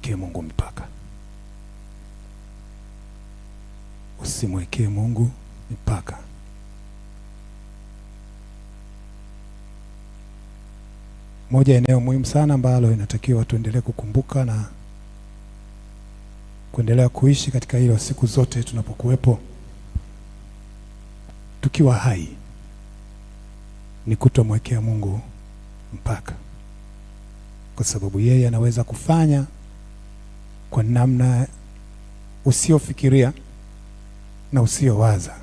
usimwekee Mungu mipaka. Usimwekee Mungu mipaka. Moja eneo muhimu sana ambalo inatakiwa tuendelee kukumbuka na kuendelea kuishi katika hilo siku zote tunapokuwepo tukiwa hai ni kutomwekea Mungu mpaka, kwa sababu yeye anaweza kufanya kwa namna usiofikiria na usiowaza,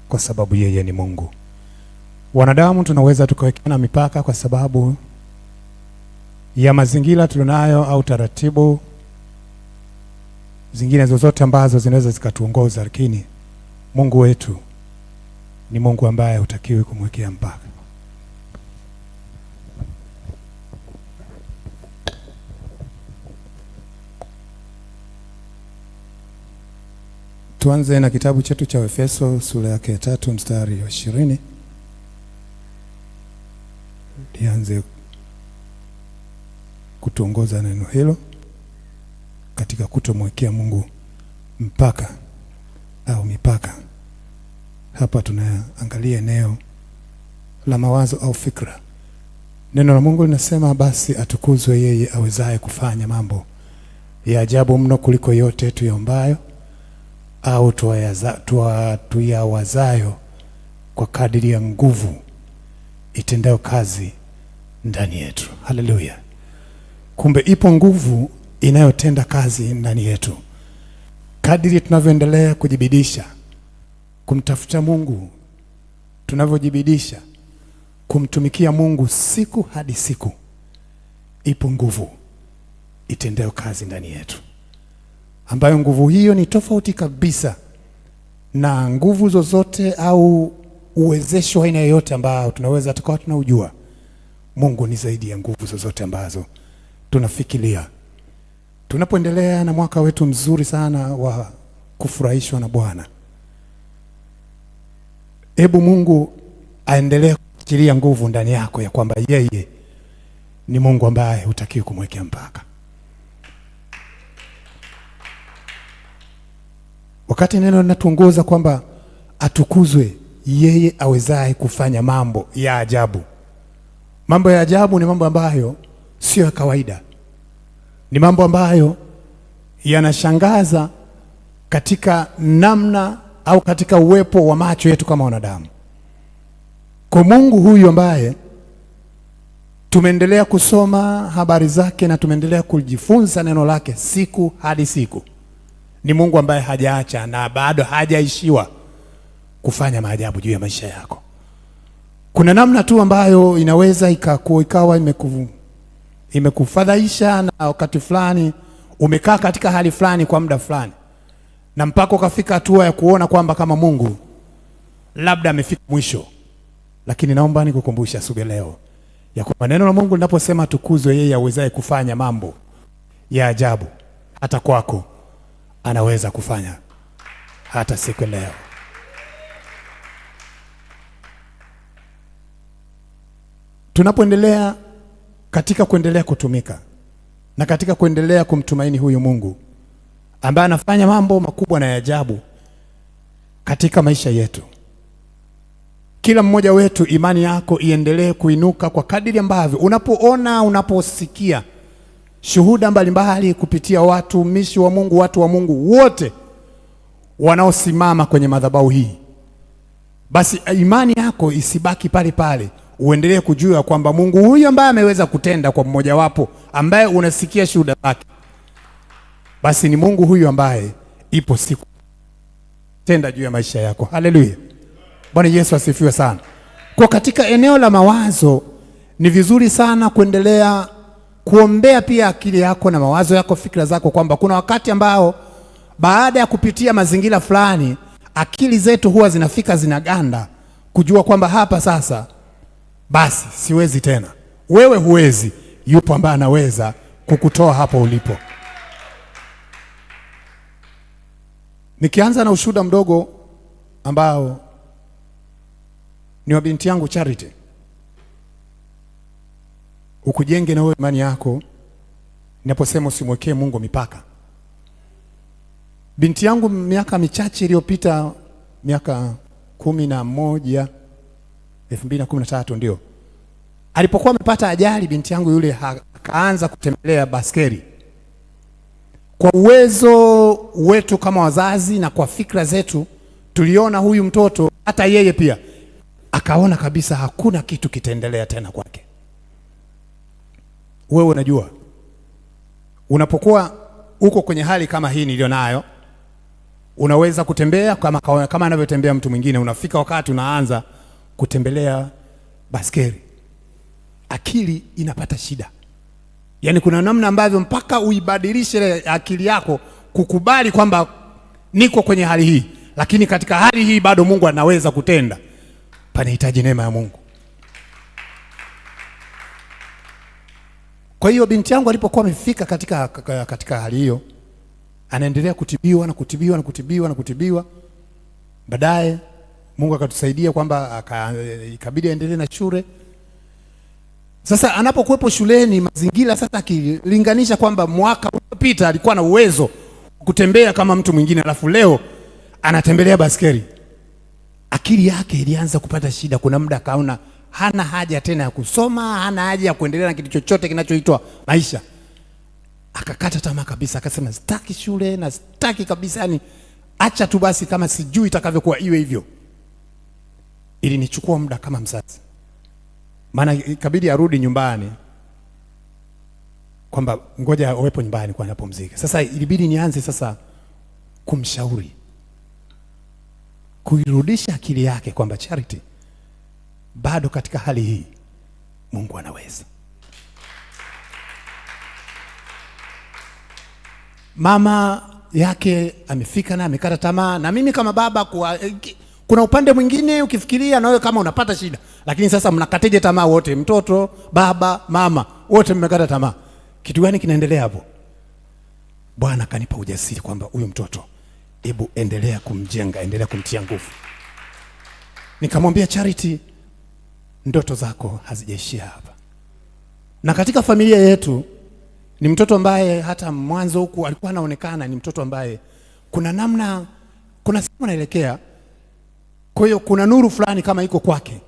kwa sababu yeye ni Mungu. Wanadamu tunaweza tukawekeana mipaka kwa sababu ya mazingira tulionayo au taratibu zingine zozote ambazo zinaweza zikatuongoza, lakini Mungu wetu ni Mungu ambaye hutakiwi kumwekea mpaka. Tuanze na kitabu chetu cha Efeso sura yake ya 3 mstari wa 20. Lianze kutuongoza neno hilo katika kutomwekea Mungu mpaka au mipaka. Hapa tunaangalia eneo la mawazo au fikra. Neno la Mungu linasema, basi atukuzwe yeye awezaye kufanya mambo ya ajabu mno kuliko yote tuyaombayo au tuyawazayo, kwa kadiri ya nguvu itendayo kazi ndani yetu. Haleluya. Kumbe ipo nguvu inayotenda kazi ndani yetu. Kadiri tunavyoendelea kujibidisha kumtafuta Mungu, tunavyojibidisha kumtumikia Mungu siku hadi siku, ipo nguvu itendayo kazi ndani yetu, ambayo nguvu hiyo ni tofauti kabisa na nguvu zozote au uwezesho wa aina yoyote ambao tunaweza tukawa tunaujua. Mungu ni zaidi ya nguvu zozote ambazo tunafikiria. Tunapoendelea na mwaka wetu mzuri sana wa kufurahishwa na Bwana, hebu Mungu aendelee kuachilia nguvu ndani yako ya kwamba yeye ni Mungu ambaye hutakiwi kumwekea mpaka. Wakati neno linatuongoza kwamba atukuzwe yeye awezaye kufanya mambo ya ajabu. Mambo ya ajabu ni mambo ambayo sio ya kawaida. Ni mambo ambayo yanashangaza katika namna au katika uwepo wa macho yetu kama wanadamu. Kwa Mungu huyu ambaye tumeendelea kusoma habari zake na tumeendelea kujifunza neno lake siku hadi siku, ni Mungu ambaye hajaacha na bado hajaishiwa kufanya maajabu juu ya maisha yako. Kuna namna tu ambayo inaweza ikawa imekufadhaisha, na wakati fulani umekaa katika hali fulani kwa muda fulani, na mpaka ukafika hatua ya kuona kwamba kama Mungu labda amefika mwisho. Lakini naomba nikukumbusha asubuhi leo ya kwamba neno la Mungu linaposema tukuzwe yeye awezaye kufanya mambo ya ajabu, hata kwako anaweza kufanya hata siku leo. Tunapoendelea katika kuendelea kutumika na katika kuendelea kumtumaini huyu Mungu ambaye anafanya mambo makubwa na ya ajabu katika maisha yetu, kila mmoja wetu imani yako iendelee kuinuka kwa kadiri ambavyo unaposikia shuhuda mbalimbali kupitia watumishi wa Mungu, watu wa Mungu wote wanaosimama kwenye madhabahu hii. Basi imani yako isibaki pale pale, uendelee kujua kwamba Mungu huyu ambaye ameweza kutenda kwa mmoja wapo ambaye unasikia shuhuda zake, basi ni Mungu huyu ambaye ipo siku tenda juu ya maisha yako. Haleluya. Bwana Yesu asifiwe sana. Kwa katika eneo la mawazo ni vizuri sana kuendelea kuombea pia akili yako na mawazo yako, fikra zako, kwamba kuna wakati ambao baada ya kupitia mazingira fulani akili zetu huwa zinafika zinaganda kujua kwamba hapa sasa basi siwezi tena. Wewe huwezi, yupo ambaye anaweza kukutoa hapo ulipo. Nikianza na ushuhuda mdogo ambao ni wa binti yangu Charity, ukujenge na wewe imani yako Ninaposema usimwekee Mungu mipaka, binti yangu miaka michache iliyopita, miaka 11, 2013 ndio alipokuwa amepata ajali, binti yangu yule akaanza kutembelea baskeli. Kwa uwezo wetu kama wazazi na kwa fikra zetu, tuliona huyu mtoto, hata yeye pia akaona kabisa hakuna kitu kitaendelea tena kwake. Wewe unajua, unapokuwa uko kwenye hali kama hii nilionayo, unaweza kutembea kama anavyotembea mtu mwingine. Unafika wakati unaanza kutembelea baskeli, akili inapata shida. Yaani kuna namna ambavyo mpaka uibadilishe akili yako kukubali kwamba niko kwenye hali hii, lakini katika hali hii bado Mungu anaweza kutenda. Panahitaji neema ya Mungu. Kwa hiyo binti yangu alipokuwa amefika katika hali hiyo, anaendelea kutibiwa na kutibiwa na kutibiwa na kutibiwa. Baadaye Mungu akatusaidia kwamba ikabidi aendelee na shule. Sasa anapokuwepo shuleni, mazingira sasa akilinganisha kwamba mwaka uliopita alikuwa na uwezo kutembea kama mtu mwingine, alafu leo anatembelea baskeli, akili yake ilianza kupata shida. Kuna muda akaona hana haja tena ya kusoma, hana haja ya kuendelea na kitu chochote kinachoitwa maisha. Akakata tamaa kabisa, akasema sitaki shule na sitaki kabisa, yani acha tu basi, kama sijui itakavyokuwa iwe hivyo. Ilinichukua muda kama mzazi, maana ikabidi arudi nyumbani, kwamba ngoja uwepo nyumbani kwa anapumzika. Sasa ilibidi nianze sasa kumshauri, kuirudisha akili yake kwamba Charity, bado katika hali hii Mungu anaweza. Mama yake amefika na amekata tamaa, na mimi kama baba kuna upande mwingine ukifikiria na wewe kama unapata shida, lakini sasa mnakateje tamaa wote, mtoto, baba, mama, wote mmekata tamaa. Kitu gani kinaendelea hapo? Bwana kanipa ujasiri kwamba huyu mtoto, hebu endelea kumjenga, endelea kumtia nguvu. Nikamwambia Charity, ndoto zako hazijaishia hapa. Na katika familia yetu ni mtoto ambaye hata mwanzo huku alikuwa anaonekana ni mtoto ambaye kuna namna, kuna sehemu anaelekea. Kwa hiyo kuna nuru fulani kama iko kwake,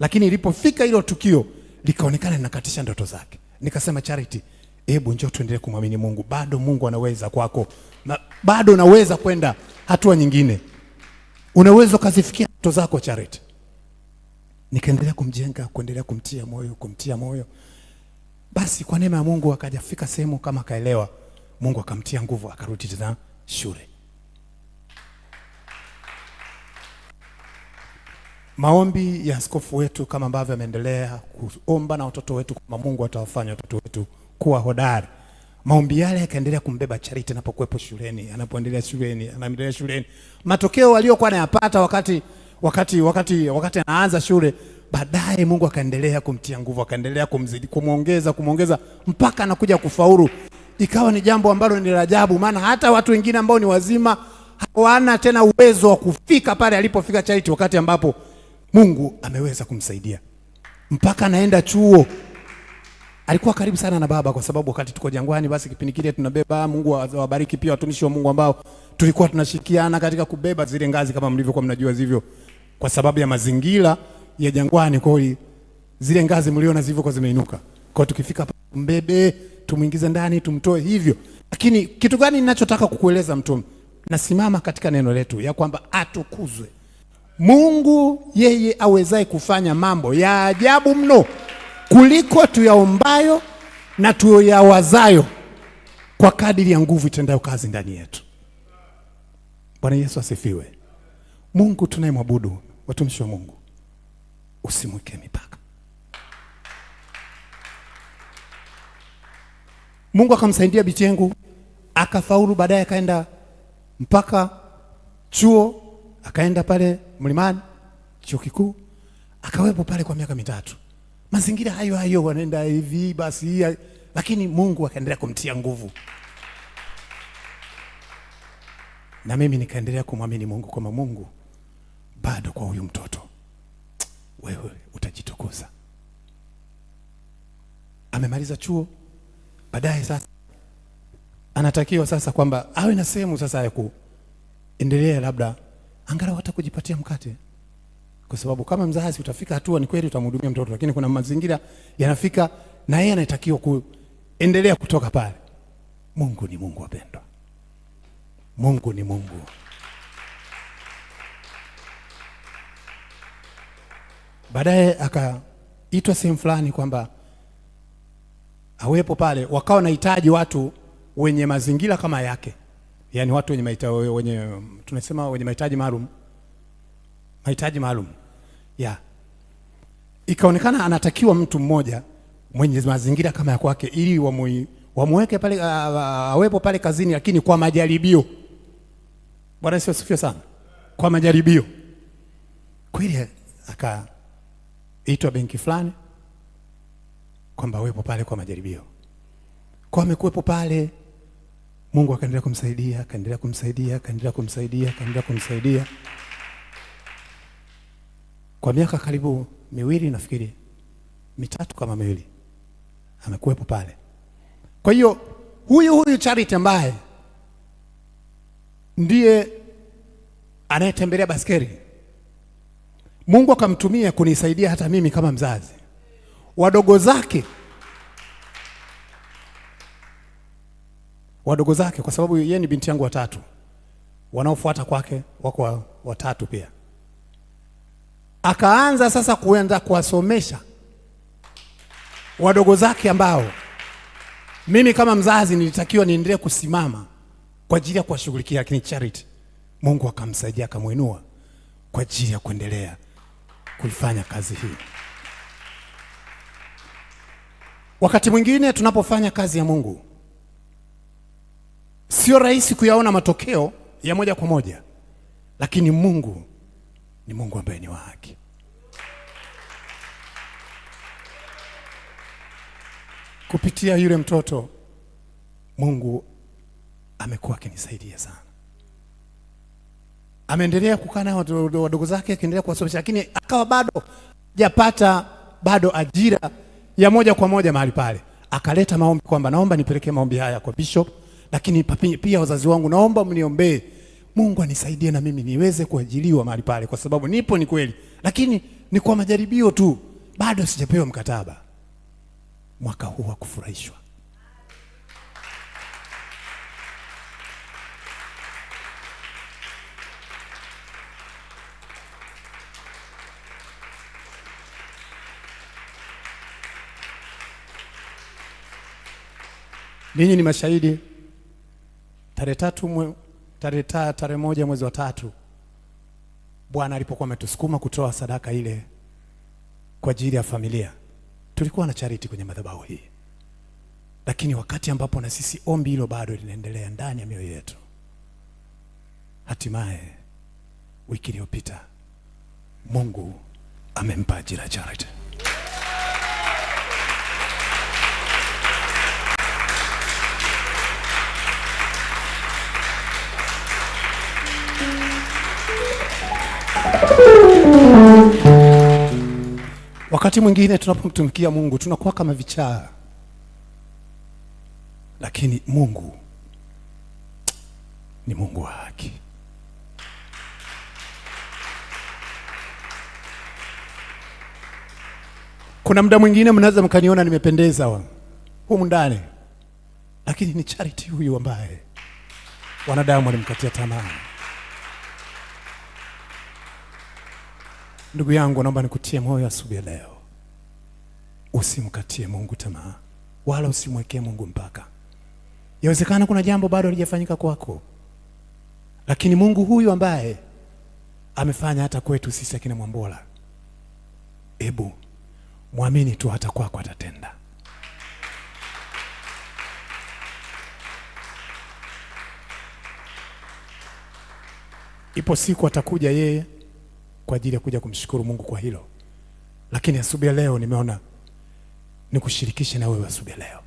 lakini ilipofika hilo tukio likaonekana linakatisha ndoto zake. Nikasema Charity, hebu njoo tuendelee kumwamini Mungu, bado Mungu anaweza kwako, na bado unaweza kwenda hatua nyingine, unaweza kuzifikia ndoto zako Charity. Nikaendelea kumjenga, kuendelea kumtia moyo. Basi kwa neema ya Mungu akajafika sehemu kama akaelewa, Mungu akamtia nguvu, akarudi tena shule. Maombi ya askofu wetu kama ambavyo ameendelea kuomba na watoto wetu, kama Mungu atawafanya watoto wetu kuwa hodari. Maombi yale yakaendelea kumbeba Charity anapokuepo shuleni, anapoendelea shuleni. Matokeo waliokuwa anayapata wakati anaanza shule, baadaye Mungu akaendelea kumtia nguvu, akaendelea kumzidi, kumuongeza mpaka anakuja kufaulu. Ikawa ni jambo ambalo ni ajabu, maana hata watu wengine ambao ni wazima hawana tena uwezo wa kufika pale alipofika Charity, wakati ambapo Mungu ameweza kumsaidia mpaka anaenda chuo. Alikuwa karibu sana na baba, kwa sababu wakati tuko Jangwani, basi kipindi kile tunabeba. Mungu awabariki pia watumishi wa Mungu ambao tulikuwa tunashirikiana katika kubeba zile ngazi, kama mlivyokuwa mnajua zivyo, kwa sababu ya mazingira ya Jangwani. Kwa hiyo zile ngazi mliona zivyo kwa zimeinuka, kwa tukifika mbebe, tumuingize ndani, tumtoe hivyo. Lakini kitu gani ninachotaka kukueleza mtume, nasimama katika neno letu ya kwamba atukuzwe Mungu, yeye awezaye kufanya mambo ya ajabu mno kuliko tuyaombayo na tuyawazayo, kwa kadiri ya nguvu itendayo kazi ndani yetu. Bwana Yesu asifiwe. Mungu tunayemwabudu, watumishi wa Mungu, usimweke mipaka. Mungu akamsaidia binti yangu akafaulu, baadaye akaenda mpaka chuo, akaenda pale Mlimani chuo kikuu, akawepo pale kwa miaka 3. Mazingira hayo wanaenda hivi basi, lakini Mungu akaendelea kumtia nguvu. Na mimi nikaendelea kumwamini Mungu kwamba Mungu, bado kwa huyu mtoto wewe utajitukuza. Amemaliza chuo, baadaye sasa anatakiwa sasa kwamba awe na sehemu sasa ya kuendelea, labda angalau hata kujipatia mkate, kwa sababu kama mzazi utafika hatua ni kweli utamhudumia mtoto, lakini kuna mazingira yanafika na yeye anatakiwa kuendelea kutoka pale. Mungu ni Mungu wapendwa. Mungu ni Mungu. Baadaye akaitwa sehemu fulani kwamba awepo pale, wakawa nahitaji watu wenye mazingira kama yake, yaani watu wenye tunasema wenye mahitaji maalum ya ikaonekana anatakiwa mtu mmoja mwenye mazingira kama ya kwake, ili wamweke pale, awepo pale kazini, lakini kwa majaribio. Bwana Yesu asifiwe sana. Kwa majaribio kweli, akaitwa benki fulani kwamba awepo pale kwa majaribio. Kwa amekuwepo pale, Mungu akaendelea kumsaidia. Kwa miaka karibu miwili, nafikiri mitatu kama miwili, amekuwepo pale. Kwa hiyo huyu Charity ambaye ndiye anayetembelea baskeli, Mungu akamtumia kunisaidia hata mimi kama mzazi. Wadogo zake, kwa sababu yeye ni binti yangu watatu, wanaofuata kwake wako watatu pia. Akaanza sasa kuenda kuwasomesha wadogo zake ambao mimi kama mzazi nilitakiwa niendelee kusimama kwa ajili ya kuwashughulikia, lakini Charity Mungu akamsaidia, akamuinua kwa ajili ya kuendelea kuifanya kazi hii. Wakati mwingine tunapofanya kazi ya Mungu sio rahisi kuyaona matokeo ya moja kwa moja, lakini Mungu ni Mungu ambaye ni wa haki. Kupitia yule mtoto Mungu amekuwa akinisaidia sana. Ameendelea kukaa na wadogo zake, akiendelea kuwasomesha, lakini akawa bado hajapata ajira ya moja kwa moja mahali pale. Akaleta maombi kwamba naomba nipelekee maombi haya kwa bishop, lakini pia wazazi wangu naomba mniombee Mungu anisaidie na mimi niweze kuajiliwa mahali pale, kwa sababu nipo, ni kweli, lakini ni kwa majaribio tu, bado sijapewa mkataba. Mwaka huu wa kufurahishwa, ninyi ni mashahidi. Tarehe moja mwezi wa 3, Bwana alipokuwa ametusukuma kutoa sadaka ile kwa ajili ya familia, tulikuwa na Charity kwenye madhabahu hii, lakini wakati ambapo na sisi ombi hilo bado linaendelea ndani ya mioyo yetu, hatimaye wiki iliyopita Mungu amempa ajira Charity. Wakati mwingine tunapomtumikia Mungu tunakuwa kama vichaa, lakini Mungu ni Mungu wa haki. Kuna muda mwingine mnaweza mkaniona nimependeza humu ndani, lakini ni Charity huyu ambaye wanadamu walimkatia tamaa. Ndugu yangu, naomba nikutie moyo asubuhi leo. Usimkatie Mungu tamaa, wala usimwekee Mungu mpaka. Yawezekana kuna jambo bado halijafanyika kwako, lakini Mungu huyu ambaye amefanya hata kwetu sisi akina Mwambola, hebu muamini tu, hata kwako atatenda. Ipo siku atakuja yeye kwa ajili ya kuja kumshukuru Mungu kwa hilo, lakini asubuhi leo nimeona nikushirikishe na wewe asubuhi leo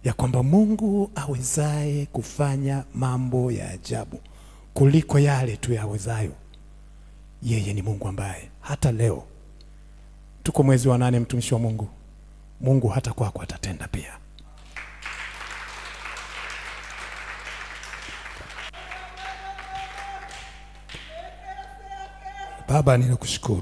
ya kwamba Mungu awezaye kufanya mambo ya ajabu kuliko yale tu yawezayo, yeye ni Mungu ambaye hata leo tuko mwezi wa 8, mtumishi wa Mungu, Mungu hata kwako atatenda pia. Baba, ninakushukuru